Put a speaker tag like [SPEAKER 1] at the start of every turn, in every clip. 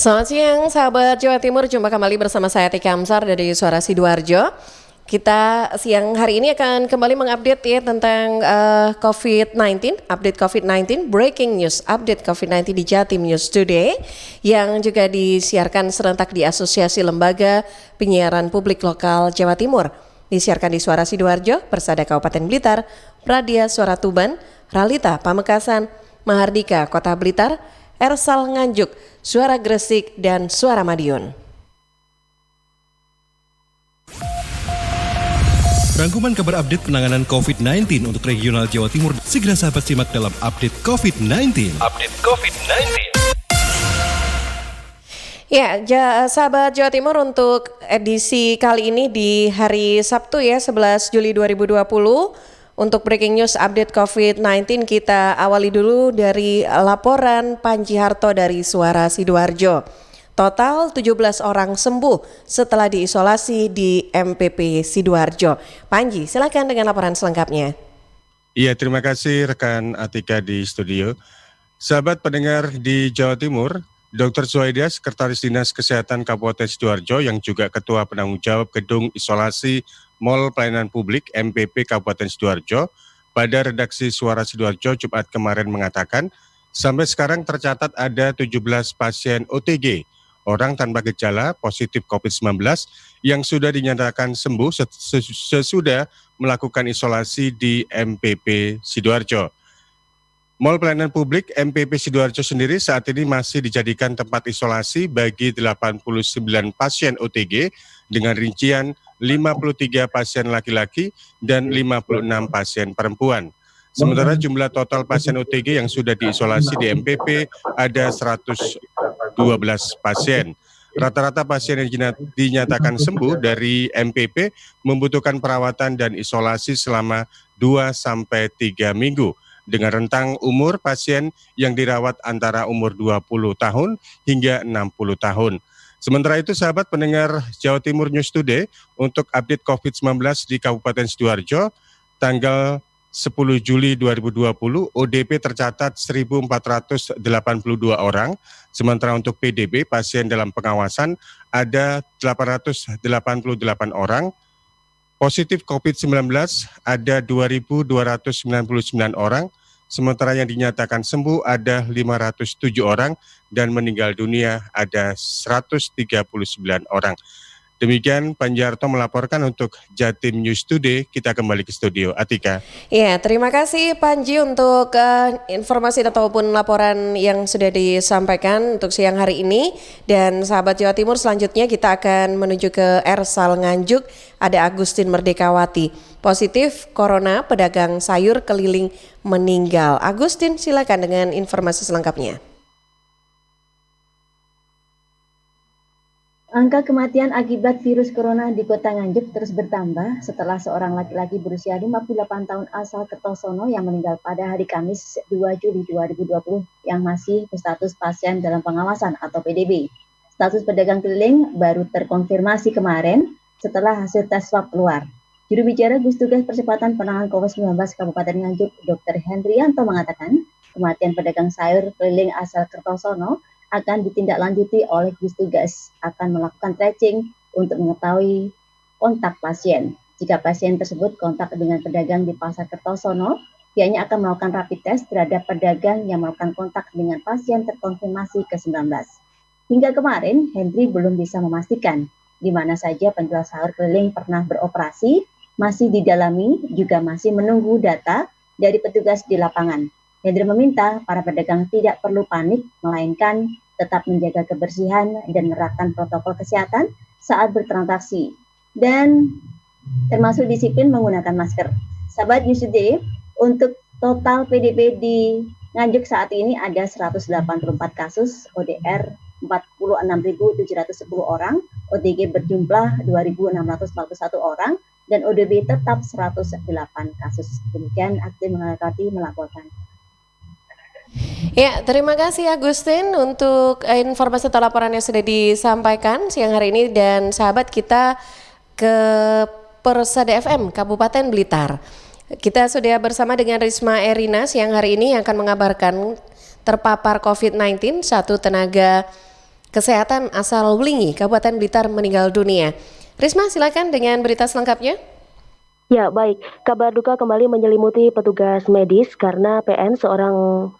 [SPEAKER 1] Selamat siang sahabat Jawa Timur, jumpa kembali bersama saya Tika Amsar dari Suara Sidoarjo. Kita siang hari ini akan kembali mengupdate ya tentang COVID-19, update COVID-19, breaking news, update COVID-19 di Jatim News Today yang juga disiarkan serentak di Asosiasi Lembaga Penyiaran Publik Lokal Jawa Timur. Disiarkan di Suara Sidoarjo, Persada Kabupaten Blitar, Pradia Suara Tuban, Ralita Pamekasan, Mahardika Kota Blitar, Ersal Nganjuk, Suara Gresik, dan Suara Madiun.
[SPEAKER 2] Rangkuman kabar update penanganan COVID-19 untuk regional Jawa Timur segera sahabat simak dalam update COVID-19. Update COVID-19.
[SPEAKER 1] Ya, sahabat Jawa Timur, untuk edisi kali ini di hari Sabtu ya 11 Juli 2020 untuk breaking news update COVID-19 kita awali dulu dari laporan Panji Harto dari Suara Sidoarjo. Total 17 orang sembuh setelah diisolasi di MPP Sidoarjo. Panji, silakan dengan laporan selengkapnya.
[SPEAKER 3] Iya, terima kasih rekan Atika di studio. Sahabat pendengar di Jawa Timur, Dr. Zuhaidah, Sekretaris Dinas Kesehatan Kabupaten Sidoarjo yang juga Ketua Penanggung Jawab Gedung Isolasi Mall Pelayanan Publik MPP Kabupaten Sidoarjo pada redaksi Suara Sidoarjo Jumat kemarin mengatakan, sampai sekarang tercatat ada 17 pasien OTG, orang tanpa gejala positif COVID-19 yang sudah dinyatakan sembuh sesudah melakukan isolasi di MPP Sidoarjo. Mall Pelayanan Publik MPP Sidoarjo sendiri saat ini masih dijadikan tempat isolasi bagi 89 pasien OTG dengan rincian 53 pasien laki-laki dan 56 pasien perempuan. Sementara jumlah total pasien OTG yang sudah diisolasi di MPP ada 112 pasien. Rata-rata pasien yang dinyatakan sembuh dari MPP membutuhkan perawatan dan isolasi selama 2-3 minggu. Dengan rentang umur pasien yang dirawat antara umur 20 tahun hingga 60 tahun. Sementara itu sahabat pendengar Jawa Timur News Today untuk update COVID-19 di Kabupaten Sidoarjo tanggal 10 Juli 2020 ODP tercatat 1.482 orang, sementara untuk PDB pasien dalam pengawasan ada 888 orang, positif COVID-19 ada 2.299 orang, sementara yang dinyatakan sembuh ada 507 orang dan meninggal dunia ada 139 orang. Demikian Panji Harto melaporkan untuk Jatim News Today. Kita kembali ke studio. Atika.
[SPEAKER 1] Ya, terima kasih Panji untuk informasi ataupun laporan yang sudah disampaikan untuk siang hari ini. Dan sahabat Jawa Timur, selanjutnya kita akan menuju ke Ersal Nganjuk. Ada Agustin Merdekawati. Positif Corona, pedagang sayur keliling meninggal. Agustin, silakan dengan informasi selengkapnya.
[SPEAKER 4] Angka kematian akibat virus corona di Kota Nganjuk terus bertambah setelah seorang laki-laki berusia 58 tahun asal Kertosono yang meninggal pada hari Kamis 2 Juli 2020 yang masih berstatus pasien dalam pengawasan atau PDB. Status pedagang keliling baru terkonfirmasi kemarin setelah hasil tes swab keluar. Juru bicara Gugus Tugas Percepatan Penanganan COVID-19 Kabupaten Nganjuk, Dr. Hendrianto mengatakan, kematian pedagang sayur keliling asal Kertosono akan ditindaklanjuti oleh gugus tugas, akan melakukan tracing untuk mengetahui kontak pasien. Jika pasien tersebut kontak dengan pedagang di Pasar Kertosono, pihaknya akan melakukan rapid test terhadap pedagang yang melakukan kontak dengan pasien terkonfirmasi ke-19. Hingga kemarin, Hendri belum bisa memastikan di mana saja penjual sayur keliling pernah beroperasi, masih didalami, juga masih menunggu data dari petugas di lapangan. Hendri meminta para pedagang tidak perlu panik, melainkan tetap menjaga kebersihan dan menerapkan protokol kesehatan saat bertransaksi. Dan termasuk disiplin menggunakan masker. Sahabat News Today, untuk total PDB di Nganjuk saat ini ada 184 kasus, ODR 46.710 orang, OTG berjumlah 2.641 orang, dan ODB tetap 108 kasus. Demikian Aktif Mengalati melaporkan.
[SPEAKER 1] Ya, terima kasih Agustin untuk informasi atau laporan yang sudah disampaikan siang hari ini. Dan sahabat, kita ke Persada FM Kabupaten Blitar. Kita sudah bersama dengan Risma Erina siang hari ini yang akan mengabarkan terpapar COVID-19 satu tenaga Kesehatan asal Wlingi, Kabupaten Blitar meninggal dunia. Risma, silakan dengan berita selengkapnya.
[SPEAKER 5] Ya, baik. Kabar duka kembali menyelimuti petugas medis karena PN, seorang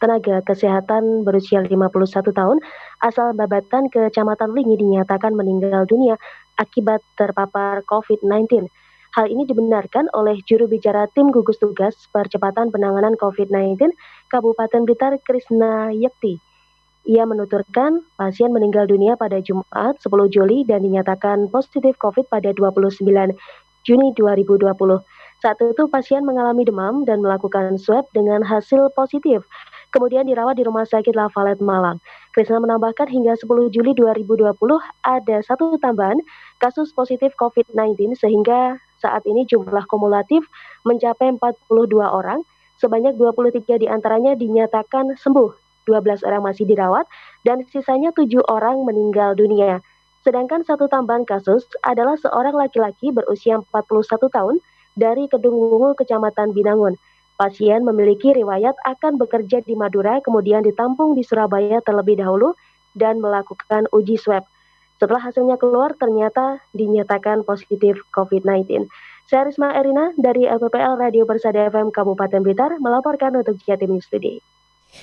[SPEAKER 5] tenaga kesehatan berusia 51 tahun, asal Babatan, Kecamatan Wlingi, dinyatakan meninggal dunia akibat terpapar COVID-19. Hal ini dibenarkan oleh juru bicara tim gugus tugas percepatan penanganan COVID-19 Kabupaten Blitar, Krisna Yekti. Ia menuturkan pasien meninggal dunia pada Jumat 10 Juli dan dinyatakan positif COVID pada 29 Juni 2020. Saat itu pasien mengalami demam dan melakukan swab dengan hasil positif. Kemudian dirawat di Rumah Sakit Lavalet Malang. Krisna menambahkan hingga 10 Juli 2020 ada satu tambahan kasus positif COVID-19 sehingga saat ini jumlah kumulatif mencapai 42 orang. Sebanyak 23 diantaranya dinyatakan sembuh, 12 orang masih dirawat, dan sisanya 7 orang meninggal dunia. Sedangkan satu tambahan kasus adalah seorang laki-laki berusia 41 tahun dari Kedung Wungu, Kecamatan Binangun. Pasien memiliki riwayat akan bekerja di Madura, kemudian ditampung di Surabaya terlebih dahulu dan melakukan uji swab. Setelah hasilnya keluar, ternyata dinyatakan positif COVID-19. Saya Risma Erina dari LPPL Radio Persada FM Kabupaten Blitar melaporkan untuk Jatim News Today.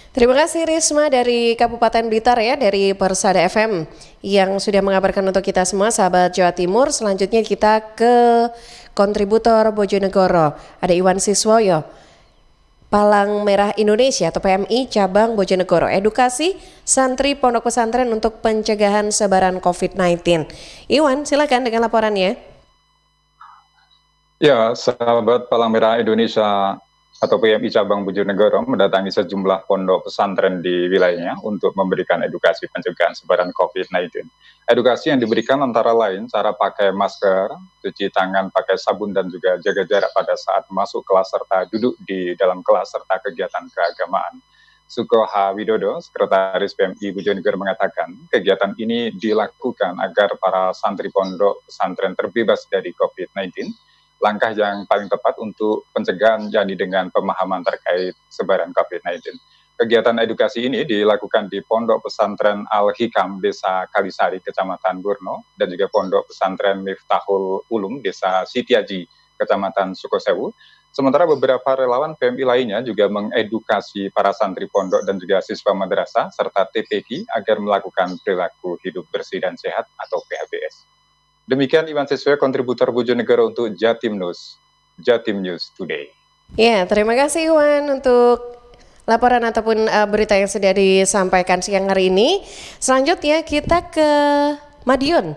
[SPEAKER 1] Terima kasih Risma dari Kabupaten Blitar ya, dari Persada FM yang sudah mengabarkan untuk kita semua sahabat Jawa Timur. Selanjutnya kita ke kontributor Bojonegoro, ada Iwan Siswoyo, Palang Merah Indonesia atau PMI cabang Bojonegoro, edukasi santri pondok pesantren untuk pencegahan sebaran COVID-19. Iwan, silakan dengan laporannya.
[SPEAKER 6] Ya, sahabat Palang Merah Indonesia atau PMI cabang Bojonegoro mendatangi sejumlah pondok pesantren di wilayahnya untuk memberikan edukasi pencegahan sebaran COVID-19. Edukasi yang diberikan antara lain cara pakai masker, cuci tangan pakai sabun, dan juga jaga jarak pada saat masuk kelas serta duduk di dalam kelas serta kegiatan keagamaan. Sukoha Widodo, Sekretaris PMI Bojonegoro, mengatakan kegiatan ini dilakukan agar para santri pondok pesantren terbebas dari COVID-19. Langkah yang paling tepat untuk pencegahan yakni dengan pemahaman terkait sebaran COVID-19. Kegiatan edukasi ini dilakukan di Pondok Pesantren Al-Hikam, Desa Kalisari, Kecamatan Burno, dan juga Pondok Pesantren Miftahul Ulum, Desa Sitiaji, Kecamatan Sukosewu. Sementara beberapa relawan PMI lainnya juga mengedukasi para santri pondok dan juga siswa madrasah serta TPQ agar melakukan perilaku hidup bersih dan sehat atau PHBS. Demikian Iwan Siswoyo, kontributor Bojonegoro untuk Jatim News Today.
[SPEAKER 1] Ya, terima kasih Iwan untuk laporan ataupun berita yang sudah disampaikan siang hari ini. Selanjutnya kita ke Madiun.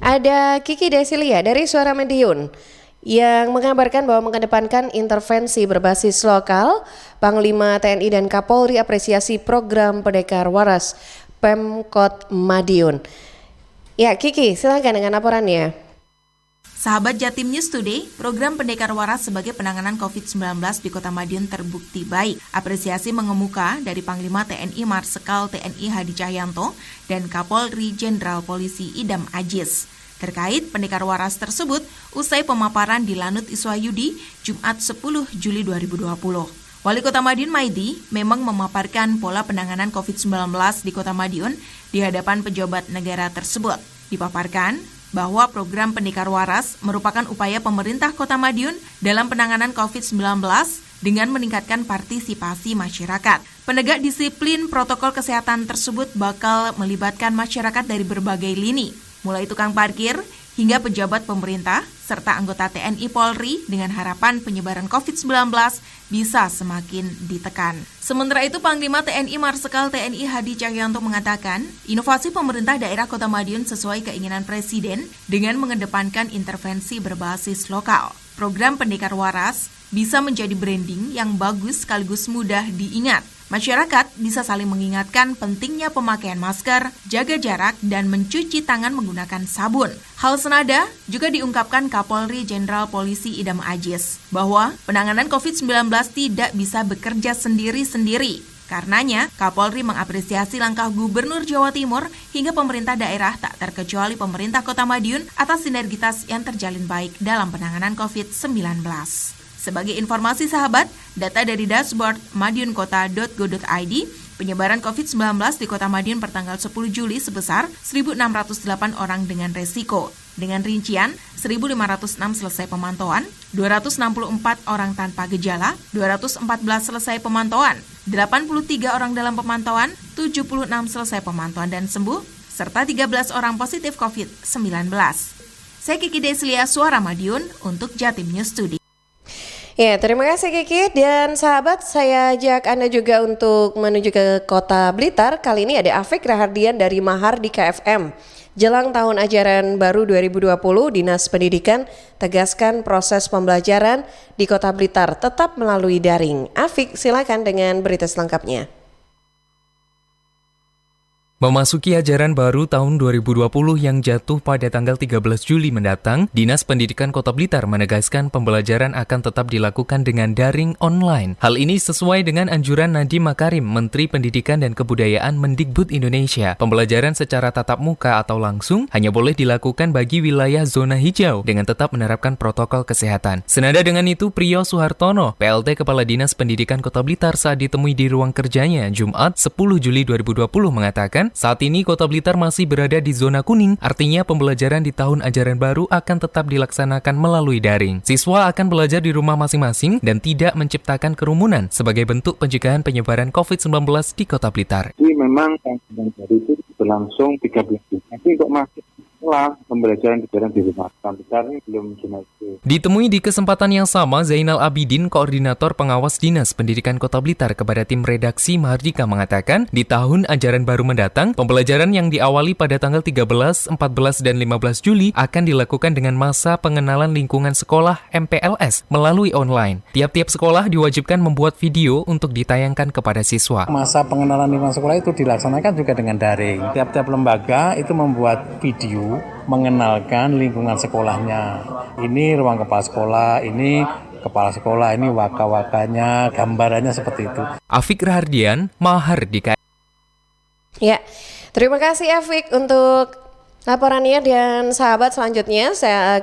[SPEAKER 1] Ada Kiki Desilia dari Suara Madiun yang mengabarkan bahwa mengedepankan intervensi berbasis lokal. Panglima TNI dan Kapolri apresiasi program Pendekar Waras Pemkot Madiun. Ya, Kiki, silakan dengan laporannya.
[SPEAKER 7] Sahabat Jatim News Today, program Pendekar Waras sebagai penanganan COVID-19 di Kota Madiun terbukti baik. Apresiasi mengemuka dari Panglima TNI Marsikal TNI Hadi Cahyanto dan Kapolri Jenderal Polisi Idam Aziz terkait Pendekar Waras tersebut usai pemaparan di Lanut Iswayudi Jumat 10 Juli 2020. Wali Kota Madiun Maidi memang memaparkan pola penanganan COVID-19 di Kota Madiun di hadapan pejabat negara tersebut. Dipaparkan bahwa program Pendekar Waras merupakan upaya pemerintah Kota Madiun dalam penanganan COVID-19 dengan meningkatkan partisipasi masyarakat. Penegak disiplin protokol kesehatan tersebut bakal melibatkan masyarakat dari berbagai lini, mulai tukang parkir hingga pejabat pemerintah serta anggota TNI Polri dengan harapan penyebaran COVID-19 bisa semakin ditekan. Sementara itu, Panglima TNI Marsikal TNI Hadi Cahyanto mengatakan, inovasi pemerintah daerah Kota Madiun sesuai keinginan Presiden dengan mengedepankan intervensi berbasis lokal. Program Pendekar Waras bisa menjadi branding yang bagus sekaligus mudah diingat. Masyarakat bisa saling mengingatkan pentingnya pemakaian masker, jaga jarak, dan mencuci tangan menggunakan sabun. Hal senada juga diungkapkan Kapolri Jenderal Polisi Idam Aziz, bahwa penanganan COVID-19 tidak bisa bekerja sendiri-sendiri. Karenanya, Kapolri mengapresiasi langkah Gubernur Jawa Timur hingga pemerintah daerah tak terkecuali pemerintah Kota Madiun atas sinergitas yang terjalin baik dalam penanganan COVID-19. Sebagai informasi sahabat, data dari dashboard madiunkota.go.id Penyebaran COVID-19 di Kota Madiun pertanggal 10 Juli sebesar 1.608 orang dengan resiko. Dengan rincian, 1.506 selesai pemantauan, 264 orang tanpa gejala, 214 selesai pemantauan, 83 orang dalam pemantauan, 76 selesai pemantauan dan sembuh, serta 13 orang positif COVID-19. Saya Kiki Deslia, Suara Madiun untuk Jatim News Today.
[SPEAKER 1] Ya, terima kasih Kiki. Dan sahabat, saya ajak Anda juga untuk menuju ke Kota Blitar. Kali ini ada Afik Rahardian dari Mahardika FM. Jelang tahun ajaran baru 2020, Dinas Pendidikan tegaskan proses pembelajaran di Kota Blitar tetap melalui daring. Afik, silakan dengan berita selengkapnya.
[SPEAKER 8] Memasuki ajaran baru tahun 2020 yang jatuh pada tanggal 13 Juli mendatang, Dinas Pendidikan Kota Blitar menegaskan pembelajaran akan tetap dilakukan dengan daring online. Hal ini sesuai dengan anjuran Nadiem Makarim, Menteri Pendidikan dan Kebudayaan Mendikbud Indonesia. Pembelajaran secara tatap muka atau langsung hanya boleh dilakukan bagi wilayah zona hijau dengan tetap menerapkan protokol kesehatan. Senada dengan itu, Priyo Suhartono, PLT Kepala Dinas Pendidikan Kota Blitar saat ditemui di ruang kerjanya Jumat 10 Juli 2020 mengatakan, saat ini Kota Blitar masih berada di zona kuning, artinya pembelajaran di tahun ajaran baru akan tetap dilaksanakan melalui daring. Siswa akan belajar di rumah masing-masing dan tidak menciptakan kerumunan sebagai bentuk pencegahan penyebaran COVID-19 di Kota Blitar.
[SPEAKER 9] Ini memang ajaran baru itu berlangsung 13 Juli. Tapi kok masih pembelajaran di rumah. Besarnya belum zona itu.
[SPEAKER 8] Ditemui di kesempatan yang sama, Zainal Abidin, Koordinator Pengawas Dinas Pendidikan Kota Blitar kepada tim redaksi Mahardika mengatakan, di tahun ajaran baru mendatang, pembelajaran yang diawali pada tanggal 13, 14, dan 15 Juli akan dilakukan dengan masa pengenalan lingkungan sekolah MPLS melalui online. Tiap-tiap sekolah diwajibkan membuat video untuk ditayangkan kepada siswa.
[SPEAKER 10] Masa pengenalan lingkungan sekolah itu dilaksanakan juga dengan daring. Tiap-tiap lembaga itu membuat video mengenalkan lingkungan sekolahnya. Ini ruang kepala sekolah, ini kepala sekolah, ini waka-wakanya, gambarannya seperti itu.
[SPEAKER 8] Afik Rahardian, Mahardika.
[SPEAKER 1] Ya, terima kasih Afik untuk laporannya. Dan sahabat, selanjutnya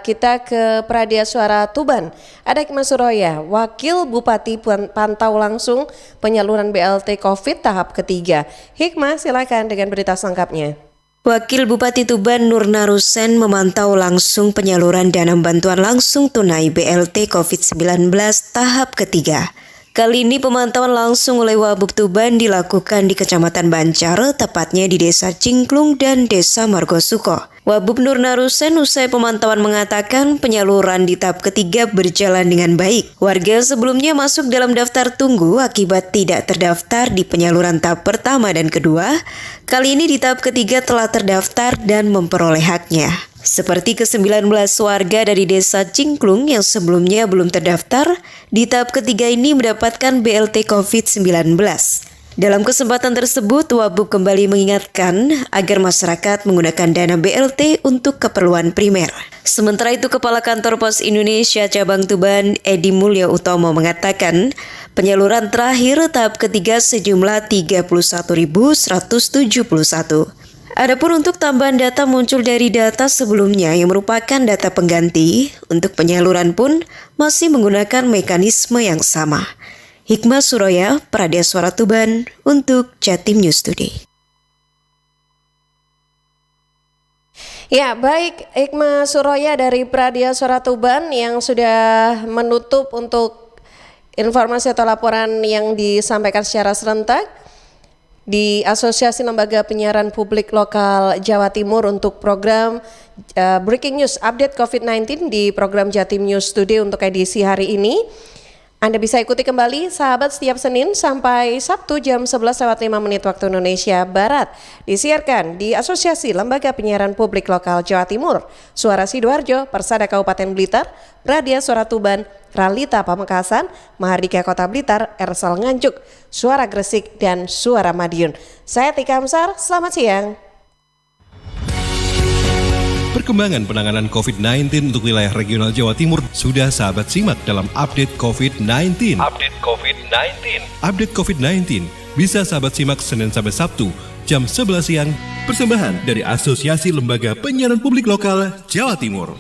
[SPEAKER 1] kita ke Pradia Suara Tuban. Ada Hikmah Suroya, Wakil Bupati pantau langsung penyaluran BLT COVID tahap ketiga. Hikmah, silakan dengan berita selengkapnya.
[SPEAKER 11] Wakil Bupati Tuban Nur Narusen memantau langsung penyaluran dana bantuan langsung tunai BLT COVID-19 tahap ketiga. Kali ini pemantauan langsung oleh Wabub Tuban dilakukan di Kecamatan Bancar, tepatnya di Desa Cingklung dan Desa Margosuko. Wabub Nur Narusen usai pemantauan mengatakan penyaluran di tahap ketiga berjalan dengan baik. Warga sebelumnya masuk dalam daftar tunggu akibat tidak terdaftar di penyaluran tahap pertama dan kedua. Kali ini di tahap ketiga telah terdaftar dan memperoleh haknya. Seperti ke-19 warga dari Desa Cingklung yang sebelumnya belum terdaftar, di tahap ketiga ini mendapatkan BLT COVID-19. Dalam kesempatan tersebut, Wabub kembali mengingatkan agar masyarakat menggunakan dana BLT untuk keperluan primer. Sementara itu, Kepala Kantor Pos Indonesia Cabang Tuban, Edi Mulyo Utomo mengatakan, penyaluran terakhir tahap ketiga sejumlah 31.171. Adapun untuk tambahan data muncul dari data sebelumnya yang merupakan data pengganti, untuk penyaluran pun masih menggunakan mekanisme yang sama. Hikmah Suroya, Pradia Suara Tuban untuk Jatim News Today.
[SPEAKER 1] Ya, baik, Hikmah Suroya dari Pradia Suara Tuban yang sudah menutup untuk informasi atau laporan yang disampaikan secara serentak di Asosiasi Lembaga Penyiaran Publik Lokal Jawa Timur untuk program Breaking News Update COVID-19 di program Jatim News Today untuk edisi hari ini. Anda bisa ikuti kembali sahabat setiap Senin sampai Sabtu jam 11:05 waktu Indonesia Barat. Disiarkan di Asosiasi Lembaga Penyiaran Publik Lokal Jawa Timur, Suara Sidoarjo, Persada Kabupaten Blitar, Pradia Suara Tuban, Ralita Pamekasan, Mahardika Kota Blitar, Ersal Nganjuk, Suara Gresik, dan Suara Madiun. Saya Tika Amsar, selamat siang.
[SPEAKER 2] Perkembangan penanganan COVID-19 untuk wilayah regional Jawa Timur sudah sahabat simak dalam Update COVID-19. Update COVID-19. Update COVID-19 bisa sahabat simak Senin sampai Sabtu jam 11 siang. Persembahan dari Asosiasi Lembaga Penyiaran Publik Lokal Jawa Timur.